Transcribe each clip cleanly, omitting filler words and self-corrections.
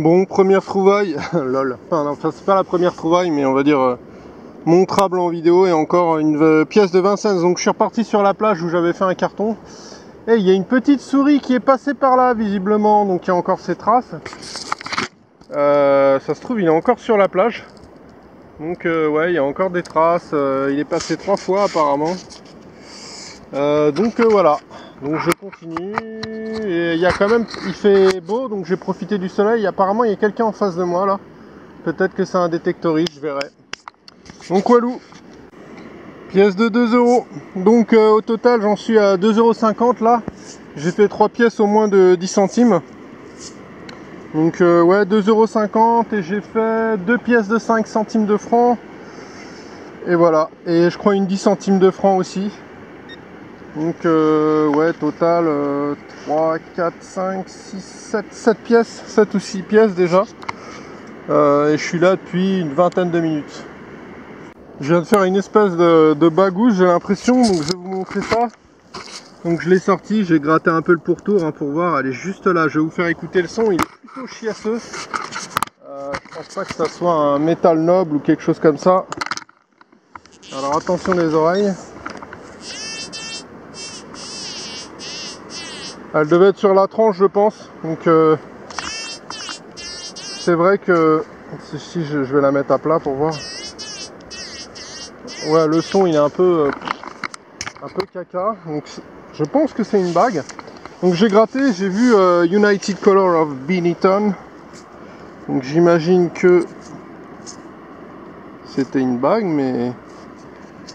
Bon, première trouvaille, lol. Enfin, c'est pas la première trouvaille, mais on va dire montrable en vidéo, et encore une pièce de 20 cents. Donc je suis reparti sur la plage où j'avais fait un carton. Et il y a une petite souris qui est passée par là, visiblement. Donc il y a encore ses traces. Ça se trouve, il est encore sur la plage. Donc ouais, il y a encore des traces. Il est passé 3 fois apparemment. Voilà. Donc je continue. Et il y a quand même, il fait beau, donc j'ai profité du soleil. Apparemment, il y a quelqu'un en face de moi là. Peut-être que c'est un détectoriste, je verrai. Donc walou. Pièce de 2 €. Donc au total, j'en suis à 2,50 € là. J'ai fait 3 pièces au moins de 10 centimes. Donc ouais, 2,50 € et j'ai fait 2 pièces de 5 centimes de francs. Et voilà. Et je crois une 10 centimes de francs aussi. Donc ouais, total 3, 4, 5, 6, 7 pièces, 7 ou 6 pièces déjà. Et je suis là depuis une vingtaine de minutes. Je viens de faire une espèce de bagouche, j'ai l'impression, donc je vais vous montrer ça. Donc je l'ai sorti, j'ai gratté un peu le pourtour hein, pour voir, elle est juste là. Je vais vous faire écouter le son, il est plutôt chiasseux. Je pense pas que ça soit un métal noble ou quelque chose comme ça. Alors attention les oreilles. Elle devait être sur la tranche je pense, donc c'est vrai que si je vais la mettre à plat pour voir. Ouais, le son il est un peu caca, donc je pense que c'est une bague. Donc j'ai gratté, j'ai vu United Color of Benetton, donc j'imagine que c'était une bague, mais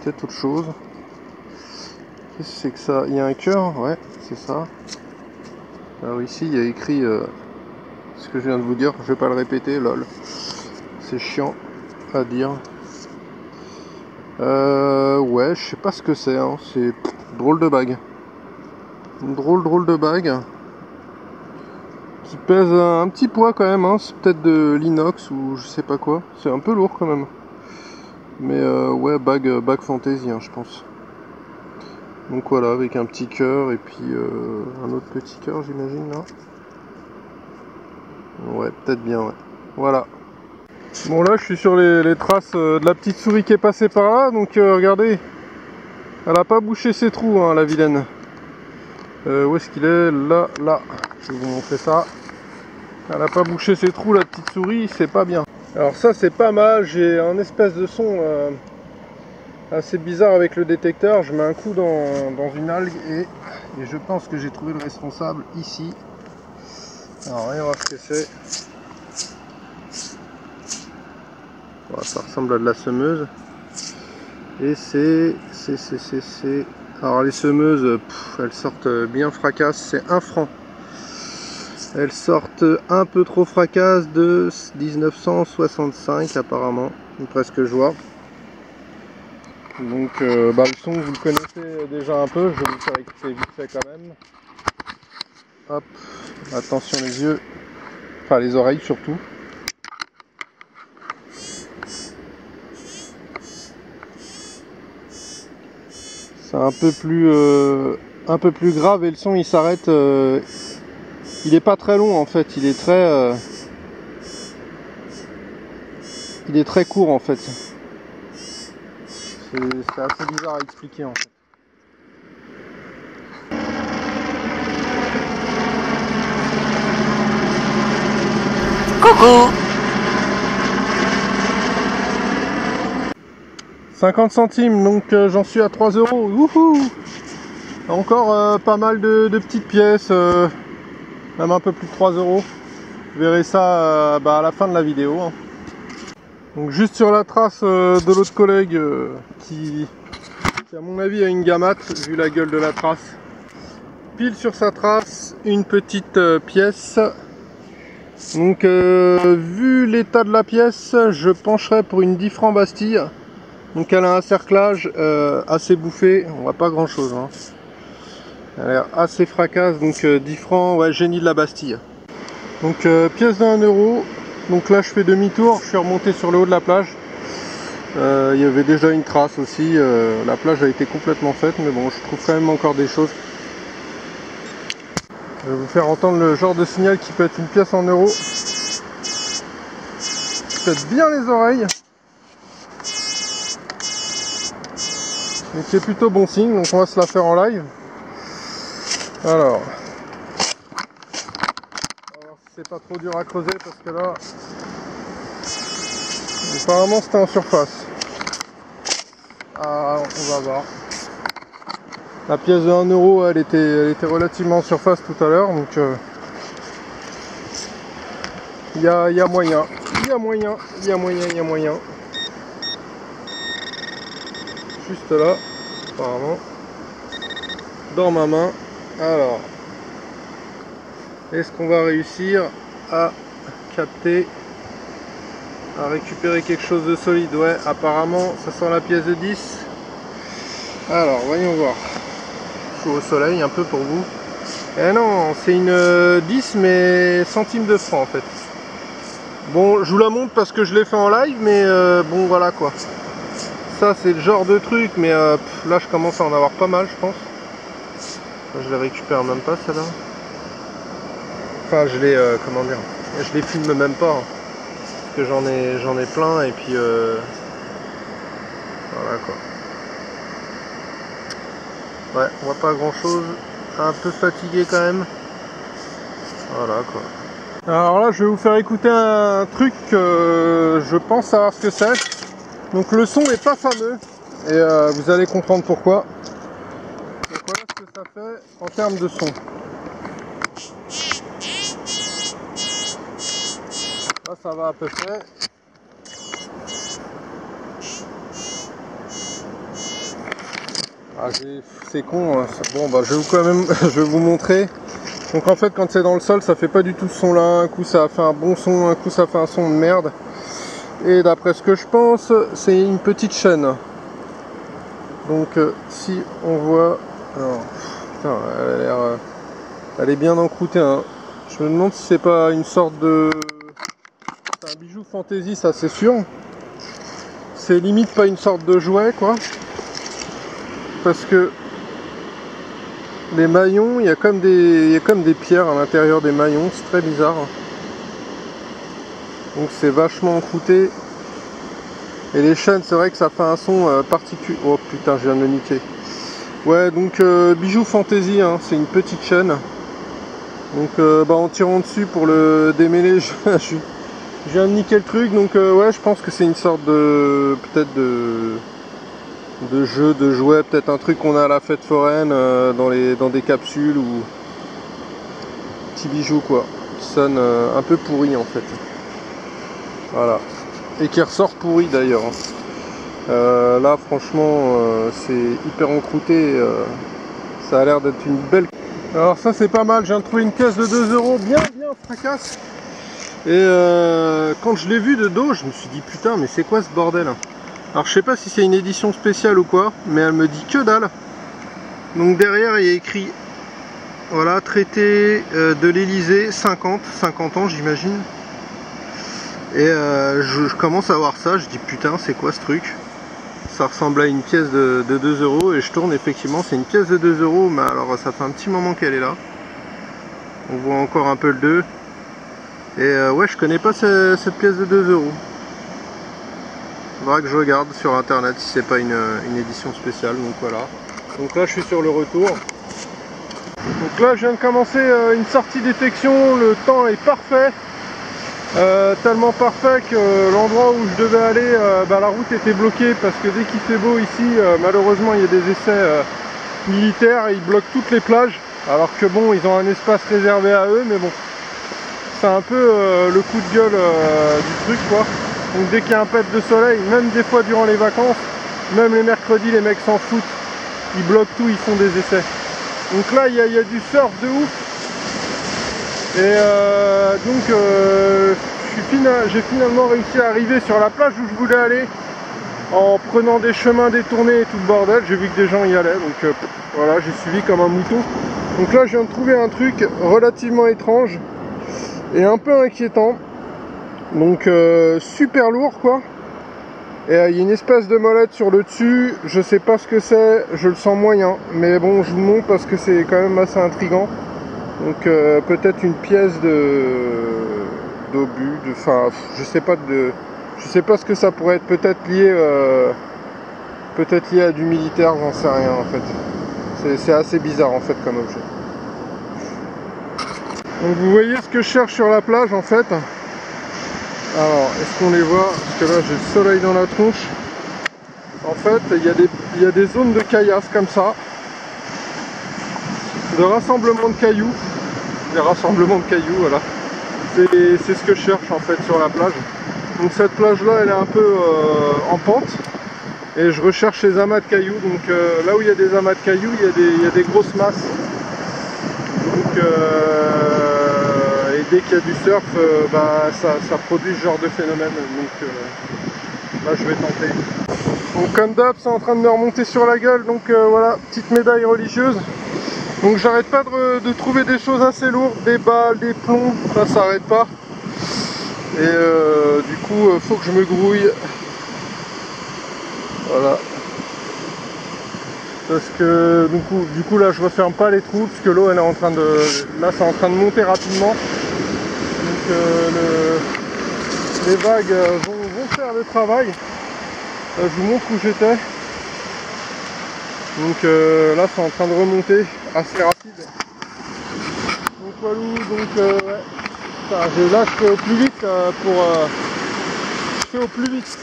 peut-être autre chose. Qu'est-ce que c'est que ça? Il y a un cœur, ouais, c'est ça. Alors ici il y a écrit ce que je viens de vous dire, je vais pas le répéter, lol. C'est chiant à dire. Ouais, je sais pas ce que c'est, hein. C'est drôle de bague. Une drôle de bague. Qui pèse un petit poids quand même, hein. C'est peut-être de l'inox ou je sais pas quoi. C'est un peu lourd quand même. Mais ouais, bague fantaisie, hein, je pense. Donc voilà, avec un petit cœur et puis un autre petit cœur, j'imagine là. Ouais, peut-être bien, ouais. Voilà. Bon là je suis sur les traces de la petite souris qui est passée par là, donc regardez, elle a pas bouché ses trous hein, la vilaine. Où est-ce qu'il est? Là, je vais vous montrer ça. Elle a pas bouché ses trous la petite souris, c'est pas bien. Alors ça c'est pas mal, j'ai un espèce de son assez bizarre avec le détecteur. Je mets un coup dans une algue et je pense que j'ai trouvé le responsable ici. Alors voyons voir ce que c'est. Voilà, ça ressemble à de la semeuse. Et c'est... Alors les semeuses, elles sortent bien fracasses, c'est 1 franc. Elles sortent un peu trop fracasses de 1965 apparemment, d'après ce que je vois. Donc le son vous le connaissez déjà un peu, je vais vous faire écouter vite fait quand même. Hop, attention les yeux, enfin les oreilles surtout. C'est un peu plus grave et le son il s'arrête. Il est pas très long en fait, il est très court en fait. C'est assez bizarre à expliquer en fait. Coucou! 50 centimes, donc j'en suis à 3 €. Wouhou! Encore pas mal de petites pièces, même un peu plus de 3 €. Vous verrez ça à la fin de la vidéo. Hein. Donc juste sur la trace de l'autre collègue qui à mon avis a une gamate vu la gueule de la trace. Pile sur sa trace, une petite pièce. Donc vu l'état de la pièce, je pencherais pour une 10 francs Bastille. Donc elle a un cerclage assez bouffé, on voit pas grand chose. Hein. Elle a l'air assez fracasse, donc 10 francs, ouais, génie de la Bastille. Donc pièce de 1 €. Donc là je fais demi-tour, je suis remonté sur le haut de la plage. Il y avait déjà une trace aussi, la plage a été complètement faite, mais bon je trouve quand même encore des choses. Je vais vous faire entendre le genre de signal qui peut être une pièce en euros. pète bien les oreilles. Mais c'est plutôt bon signe, donc on va se la faire en live. Alors, on va voir si c'est pas trop dur à creuser parce que là, apparemment c'était en surface. Ah, on va voir. La pièce de 1 euro, elle était relativement en surface tout à l'heure, donc il y a moyen. Il y a moyen. Juste là, apparemment, dans ma main. Alors, est-ce qu'on va réussir à capter, à récupérer quelque chose de solide? Ouais, apparemment, ça sent la pièce de 10. Alors, voyons voir. Je suis au soleil un peu pour vous. Eh non, c'est une 10, mais centimes de francs en fait. Bon, je vous la montre parce que je l'ai fait en live, mais bon, voilà quoi. Ça, c'est le genre de truc, mais là, je commence à en avoir pas mal, je pense. Je les récupère même pas, celle-là. Enfin, je les, comment dire, je les filme même pas. Hein, parce que j'en ai plein, et puis, voilà quoi. Ouais, on voit pas grand-chose. Un peu fatigué quand même. Voilà quoi. Alors là, je vais vous faire écouter un truc que je pense savoir ce que c'est. Donc le son n'est pas fameux et vous allez comprendre pourquoi. Donc voilà ce que ça fait en termes de son. Là, ça va à peu près. Ah, c'est con. Hein. Bon, bah, je vais vous montrer. Donc en fait, quand c'est dans le sol, ça fait pas du tout ce son là. Un coup ça fait un bon son, un coup ça fait un son de merde. Et d'après ce que je pense, c'est une petite chaîne. Donc si on voit... Alors, putain, elle a l'air... elle est bien encroûtée. Hein. Je me demande si c'est pas une sorte de... C'est un bijou fantaisie, ça c'est sûr. C'est limite pas une sorte de jouet, quoi. Parce que... les maillons, il y a comme des pierres à l'intérieur des maillons, c'est très bizarre. Donc c'est vachement encrouté. Et les chaînes, c'est vrai que ça fait un son particulier. Oh putain, je viens de le niquer. Ouais, donc bijou fantaisie, hein, c'est une petite chaîne. Donc bah, en tirant dessus pour le démêler, je viens de niquer le truc. Donc ouais, je pense que c'est une sorte de... peut-être de jeu, de jouet, peut-être un truc qu'on a à la fête foraine dans des capsules ou petit bijou quoi, qui sonne un peu pourri en fait. Voilà. Et qui ressort pourri d'ailleurs. Là franchement c'est hyper encrouté, ça a l'air d'être une belle... Alors ça c'est pas mal, je viens de trouver une pièce de 2 euros bien fracasse. Et quand je l'ai vu de dos, je me suis dit putain mais c'est quoi ce bordel? Alors je sais pas si c'est une édition spéciale ou quoi, mais elle me dit que dalle. Donc derrière il y a écrit, voilà, traité de l'Elysée, 50 ans j'imagine. Et je commence à voir ça, je dis putain c'est quoi ce truc? Ça ressemble à une pièce de 2 euros et je tourne, effectivement c'est une pièce de 2 euros, mais alors ça fait un petit moment qu'elle est là. On voit encore un peu le 2. Et ouais, je connais pas cette pièce de 2 euros. Faudra que je regarde sur internet si c'est pas une édition spéciale, donc voilà. Donc là je suis sur le retour. Donc là je viens de commencer une sortie détection, le temps est parfait. Tellement parfait que l'endroit où je devais aller, la route était bloquée parce que dès qu'il fait beau ici, malheureusement il y a des essais militaires et ils bloquent toutes les plages. Alors que bon, ils ont un espace réservé à eux, mais bon, c'est un peu le coup de gueule du truc quoi. Donc dès qu'il y a un pet de soleil, même des fois durant les vacances, même les mercredis, les mecs s'en foutent, ils bloquent tout, ils font des essais. Donc là il y a du surf de ouf. Et donc j'ai finalement réussi à arriver sur la plage où je voulais aller en prenant des chemins détournés et tout le bordel. J'ai vu que des gens y allaient, donc voilà, j'ai suivi comme un mouton. Donc là je viens de trouver un truc relativement étrange et un peu inquiétant. Donc super lourd quoi. Et il y a une espèce de molette sur le dessus, je sais pas ce que c'est, je le sens moyen. Mais bon, je vous montre parce que c'est quand même assez intriguant. Donc peut-être une pièce d'obus, enfin je sais pas, Je sais pas ce que ça pourrait être, peut-être lié à du militaire, j'en sais rien en fait. C'est assez bizarre en fait comme objet. Donc vous voyez ce que je cherche sur la plage en fait. Alors, est-ce qu'on les voit? Parce que là j'ai le soleil dans la tronche. En fait, il y a des zones de caillasse comme ça. De rassemblement de cailloux. Des rassemblements de cailloux, voilà. C'est ce que je cherche en fait sur la plage. Donc cette plage là elle est un peu en pente. Et je recherche les amas de cailloux. Donc là où il y a des amas de cailloux, il y a des grosses masses. Donc et dès qu'il y a du surf, ça produit ce genre de phénomène. Donc là je vais tenter. Donc comme d'hab, c'est en train de me remonter sur la gueule. Donc voilà, petite médaille religieuse. Donc j'arrête pas de trouver des choses assez lourdes, des balles, des plombs, ça s'arrête pas. Et du coup, faut que je me grouille. Voilà. Parce que du coup là je referme pas les trous parce que l'eau elle est en train de. Là c'est en train de monter rapidement. Donc les vagues vont faire le travail. Là, je vous montre où j'étais. Donc là c'est en train de remonter assez rapide. Donc voilà, donc ouais. Là je fais au plus vite je fais au plus vite.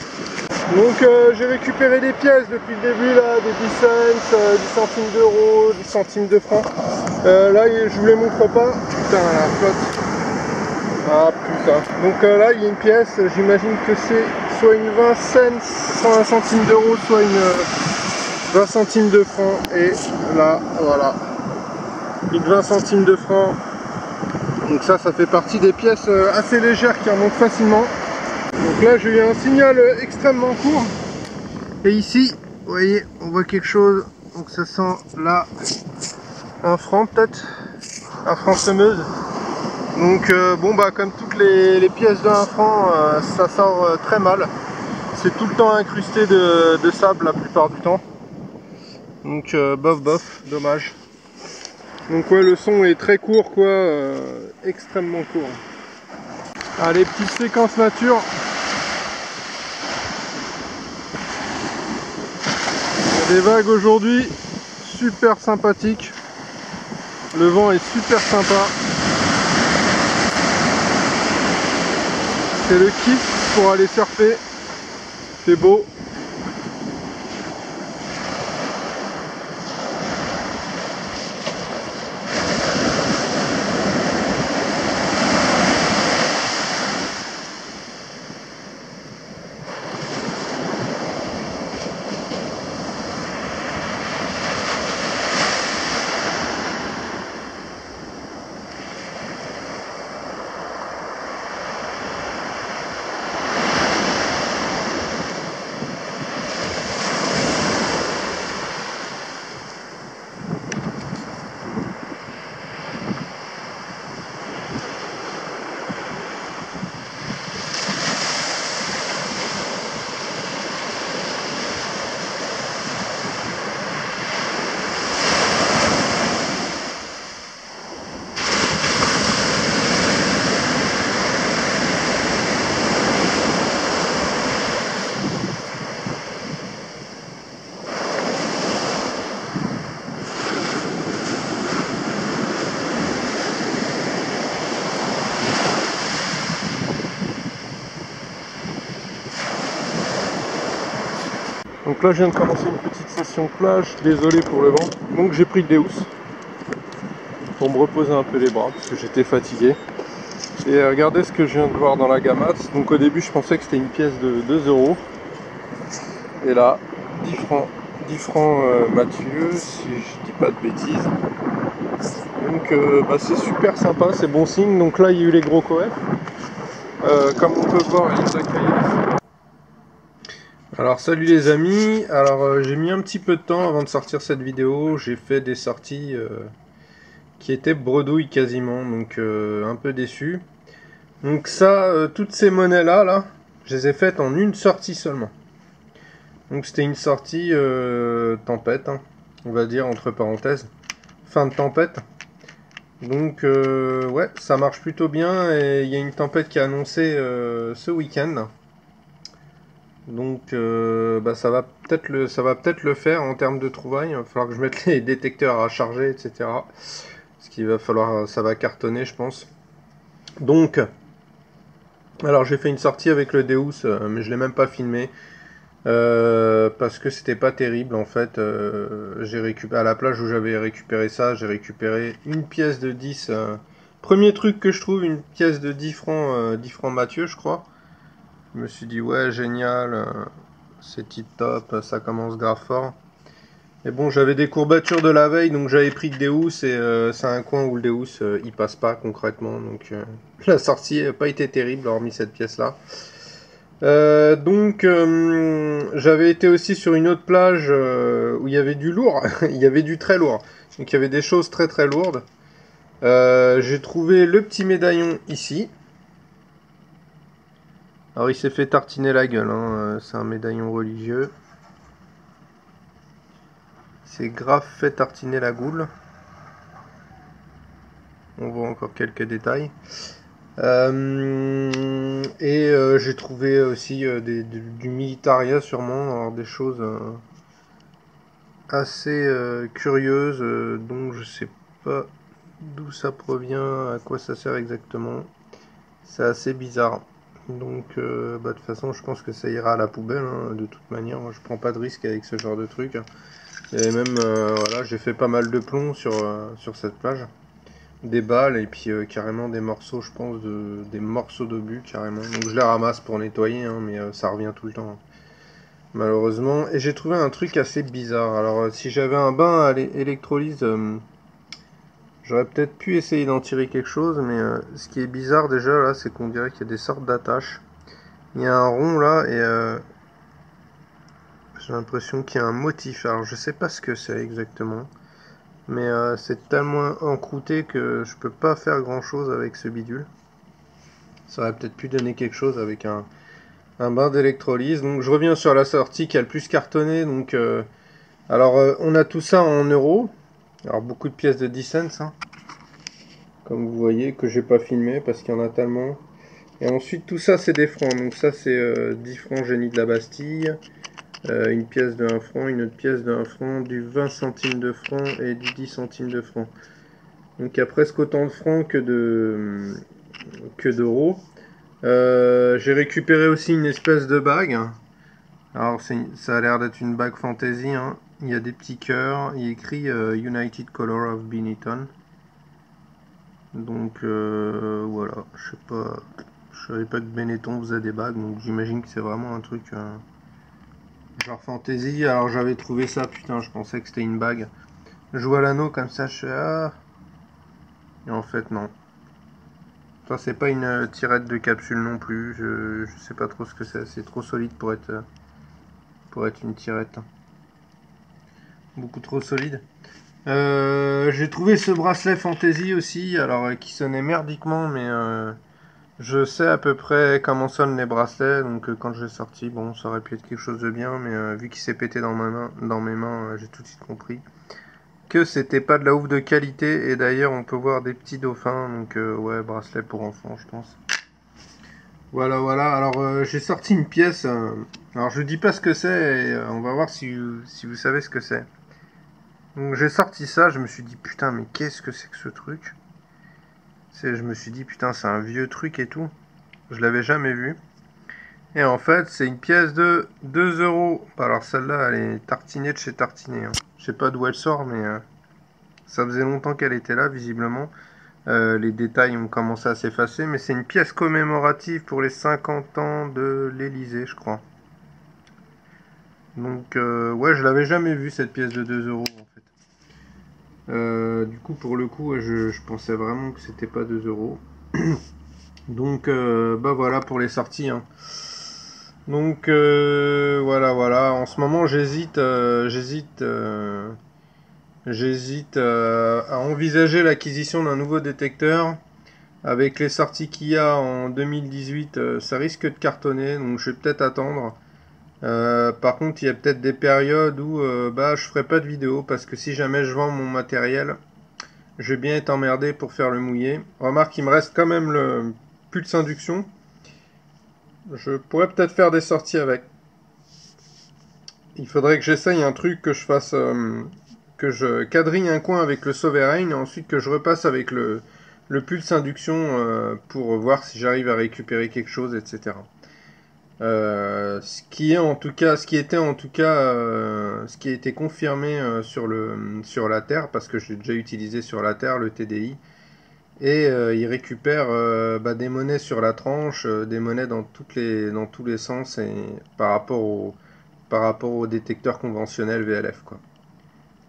Donc j'ai récupéré des pièces depuis le début là, des 10 cents, 10 centimes d'euros, 10 centimes de francs. Là je vous les montre pas. Putain la flotte. Ah putain. Donc là il y a une pièce, j'imagine que c'est soit une 20 cents, 120 centimes d'euros, soit une 20 centimes de francs. Et là voilà. Une 20 centimes de francs. Donc ça fait partie des pièces assez légères qui remontent facilement. Donc là j'ai eu un signal extrêmement court. Et ici, vous voyez, on voit quelque chose. Donc ça sent là un franc peut-être. Un franc semeuse. Donc bon bah comme toutes les pièces de 1 franc, ça sort très mal. C'est tout le temps incrusté de sable la plupart du temps. Donc bof, dommage. Donc ouais, le son est très court quoi, extrêmement court. Allez, petite séquence nature. Des vagues aujourd'hui, super sympathiques. Le vent est super sympa. C'est le kiff pour aller surfer. C'est beau. Donc là je viens de commencer une petite session plage, désolé pour le vent. Donc j'ai pris le Deus pour me reposer un peu les bras parce que j'étais fatigué. Et regardez ce que je viens de voir dans la gamate. Donc au début je pensais que c'était une pièce de 2 euros. Et là, 10 francs Mathieu, si je dis pas de bêtises. Donc c'est super sympa, c'est bon signe. Donc là il y a eu les gros coefs. Comme on peut voir, ils nous accueillent. Alors salut les amis, alors j'ai mis un petit peu de temps avant de sortir cette vidéo, j'ai fait des sorties qui étaient bredouilles quasiment, donc un peu déçu. Donc ça, toutes ces monnaies là, je les ai faites en une sortie seulement. Donc c'était une sortie tempête, hein, on va dire entre parenthèses, fin de tempête. Donc ouais, ça marche plutôt bien et il y a une tempête qui est annoncée ce week-end. Donc bah, ça va peut-être le faire en termes de trouvailles. Il va falloir que je mette les détecteurs à charger, etc. Ce qu'il va falloir, ça va cartonner, je pense. Donc, alors j'ai fait une sortie avec le Deus, mais je l'ai même pas filmé. Parce que c'était pas terrible en fait. J'ai récupéré à la plage où j'avais récupéré ça, j'ai récupéré une pièce de 10. Premier truc que je trouve, une pièce de 10 francs Mathieu, je crois. Je me suis dit, ouais, génial, c'est tip top, ça commence grave fort. Mais bon, j'avais des courbatures de la veille, donc j'avais pris le Deus et c'est un coin où le Deus il passe pas concrètement. Donc la sortie n'a pas été terrible, hormis cette pièce-là. Donc j'avais été aussi sur une autre plage où il y avait du lourd, il y avait du très lourd. Donc il y avait des choses très très lourdes. J'ai trouvé le petit médaillon ici. Alors il s'est fait tartiner la gueule, hein. C'est un médaillon religieux. C'est grave fait tartiner la goule. On voit encore quelques détails. J'ai trouvé aussi du militaria sûrement, alors des choses assez curieuses, dont je sais pas d'où ça provient, à quoi ça sert exactement. C'est assez bizarre. Donc bah, de toute façon je pense que ça ira à la poubelle, hein, de toute manière. Moi je prends pas de risque avec ce genre de truc. Et même voilà, j'ai fait pas mal de plomb sur cette plage. Des balles et puis carrément des morceaux, je pense, des morceaux d'obus carrément. Donc je les ramasse pour nettoyer, hein, mais ça revient tout le temps, hein, malheureusement. Et j'ai trouvé un truc assez bizarre. Alors si j'avais un bain à l'électrolyse, j'aurais peut-être pu essayer d'en tirer quelque chose, mais ce qui est bizarre déjà là, c'est qu'on dirait qu'il y a des sortes d'attaches. Il y a un rond là et j'ai l'impression qu'il y a un motif. Alors je sais pas ce que c'est exactement. Mais c'est tellement encrouté que je peux pas faire grand chose avec ce bidule. Ça aurait peut-être pu donner quelque chose avec un bain d'électrolyse. Donc je reviens sur la sortie qui a le plus cartonné. Donc, on a tout ça en euros. Alors beaucoup de pièces de 10 cents, hein, comme vous voyez, que j'ai pas filmé parce qu'il y en a tellement. Et ensuite tout ça c'est des francs. Donc ça c'est 10 francs génie de la Bastille. Une pièce de 1 franc, une autre pièce de 1 franc, du 20 centimes de franc et du 10 centimes de franc. Donc il y a presque autant de francs que d'euros. J'ai récupéré aussi une espèce de bague. Alors ça a l'air d'être une bague fantasy, hein. Il y a des petits cœurs. Il y a écrit United Color of Benetton. Donc voilà, je sais pas. Je savais pas que Benetton faisait des bagues, donc j'imagine que c'est vraiment un truc genre fantasy. Alors j'avais trouvé ça, putain, je pensais que c'était une bague. Je vois l'anneau comme ça, je fais ah. Et en fait non. Ça c'est pas une tirette de capsule non plus. Je sais pas trop ce que c'est. C'est trop solide pour être une tirette. Beaucoup trop solide. J'ai trouvé ce bracelet fantasy aussi, alors qui sonnait merdiquement, mais je sais à peu près comment sonnent les bracelets, donc quand je l'ai sorti, bon, ça aurait pu être quelque chose de bien, mais vu qu'il s'est pété dans mes mains, j'ai tout de suite compris que c'était pas de la ouf de qualité, et d'ailleurs on peut voir des petits dauphins, donc ouais, bracelet pour enfants, je pense. Voilà, voilà, alors j'ai sorti une pièce, alors je dis pas ce que c'est, et on va voir si vous savez ce que c'est. Donc j'ai sorti ça, je me suis dit putain mais qu'est-ce que c'est que ce truc? Je me suis dit putain c'est un vieux truc et tout. Je l'avais jamais vu. Et en fait c'est une pièce de 2 euros. Alors celle-là elle est tartinée de chez Tartiné, hein. Je sais pas d'où elle sort mais ça faisait longtemps qu'elle était là visiblement. Les détails ont commencé à s'effacer. Mais c'est une pièce commémorative pour les 50 ans de l'Elysée je crois. Donc ouais je l'avais jamais vu cette pièce de 2 euros. Du coup, pour le coup, je pensais vraiment que c'était pas 2 euros. Donc, bah voilà pour les sorties, hein. Donc, voilà, voilà. En ce moment, j'hésite à envisager l'acquisition d'un nouveau détecteur. Avec les sorties qu'il y a en 2018, ça risque de cartonner, donc je vais peut-être attendre. Par contre, il y a peut-être des périodes où bah, je ferai pas de vidéo parce que si jamais je vends mon matériel, je vais bien être emmerdé pour faire le mouillé. Remarque, il me reste quand même le pulse induction. Je pourrais peut-être faire des sorties avec. Il faudrait que j'essaye un truc, que je fasse, que je quadrille un coin avec le Sovereign, et ensuite que je repasse avec le pulse induction pour voir si j'arrive à récupérer quelque chose, etc. Ce qui a été confirmé sur la Terre, parce que j'ai déjà utilisé sur la Terre le TDI, et il récupère des monnaies sur la tranche, des monnaies dans tous les sens, et par rapport au détecteur conventionnel VLF, quoi.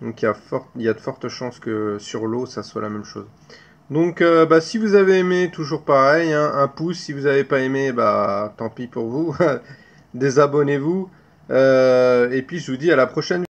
Donc il y a de fortes chances que sur l'eau ça soit la même chose. Donc si vous avez aimé, toujours pareil, hein, un pouce. Si vous n'avez pas aimé, tant pis pour vous. Désabonnez-vous. Et puis je vous dis à la prochaine.